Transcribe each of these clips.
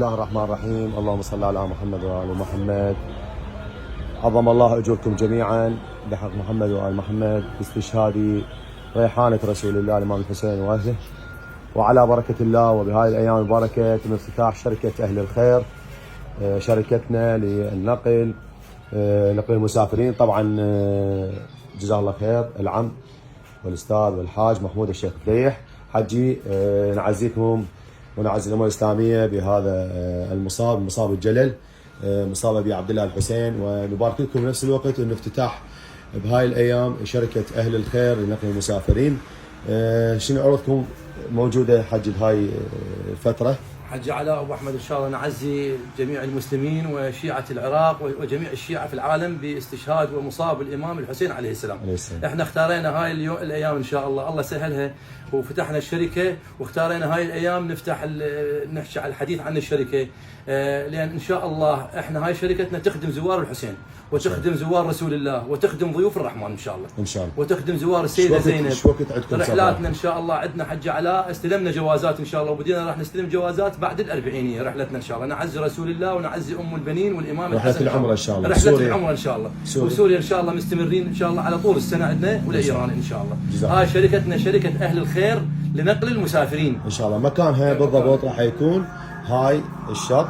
الله الرحمن الرحيم. اللهم صل على محمد وآل محمد. عظم الله أجوركم جميعا بحق محمد وآل محمد باستشهاد ريحانة رسول الله الإمام الحسين وأهله، وعلى بركة الله وبهذه الأيام المباركة من افتتاح شركة أهل الخير، شركتنا للنقل، نقل المسافرين. طبعا جزاه الله خير العم والأستاذ والحاج محمود الشيخ فليح حجي. نعزيكم ونعزي الأمة الإسلامية بهذا مصاب الجلل، مصاب أبي عبد الله الحسين، ونبارك لكم بنفس الوقت أن افتتاح بهاي الأيام شركة أهل الخير لنقل المسافرين. شنو عروضكم موجودة حج بهاي الفترة؟ حج علاء أبو أحمد، إن شاء الله نعزي جميع المسلمين وشيعة العراق وجميع الشيعة في العالم باستشهاد ومصاب الإمام الحسين عليه السلام. احنا اختارينا هاي الأيام إن شاء الله سهلها، وفتحنا الشركة واختارينا هاي الأيام نحكي على الحديث عن الشركة، لأن إن شاء الله احنا هاي شركتنا تخدم زوار الحسين وتخدم زوار رسول الله وتخدم ضيوف الرحمن إن شاء الله. إن شاء الله. وتخدم زوار السيدة زينب. شو وقت عندكم رحلاتنا إن شاء الله عندنا حج علاء، استلمنا جوازات إن شاء الله، وبدينا راح نستلم جوازات بعد الأربعينية رحلتنا إن شاء الله. نعزي رسول الله ونعزي أم البنين والإمام رحلة الحسن. العمرة إن شاء الله. رحلة العمرة إن شاء الله. وسوريا إن شاء الله مستمرين إن شاء الله على طول السنة عندنا، ولإيران إن شاء الله. هاي شركتنا شركة أهل الخير لنقل المسافرين. إن شاء الله. مكانها بالضبط راح يكون هاي الشط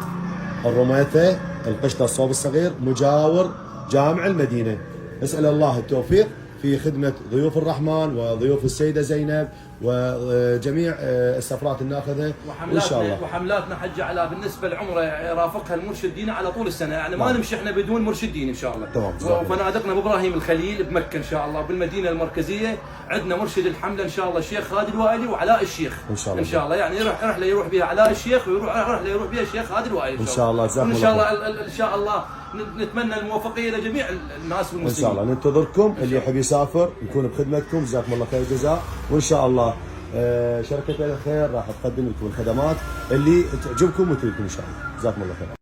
الرميثة القشطة الصوب الصغير مجاور جامع المدينة. نسأل الله التوفيق في خدمة ضيوف الرحمن وضيوف السيدة زينب وجميع السفرات الناخذة إن شاء الله. وحملاتنا حج علاء بالنسبة للعمرة يرافقها المرشد ديني على طول السنة، يعني ما نمشي احنا بدون مرشد ديني إن شاء الله. تمام. وفنادقنا بإبراهيم الخليل بمكة إن شاء الله، بالمدينة المركزية عندنا مرشد الحملة إن شاء الله الشيخ خالد الوائلي وعلاء الشيخ إن شاء الله. يعني رحلة يروح بها علاء الشيخ رحلة يروح بها الشيخ خالد الوائلي إن شاء الله. إن شاء الله إن شاء الله نتمنى الموفقية لجميع الناس والمسلمين. إن شاء الله. ننتظركم، اللي يحب يسافر نكون بخدمتكم. جزاكم الله خير الجزاء. وإن شاء الله شركة الخير راح تقدم لكم الخدمات اللي تعجبكم وتفيدكم إن شاء الله. جزاكم الله خير.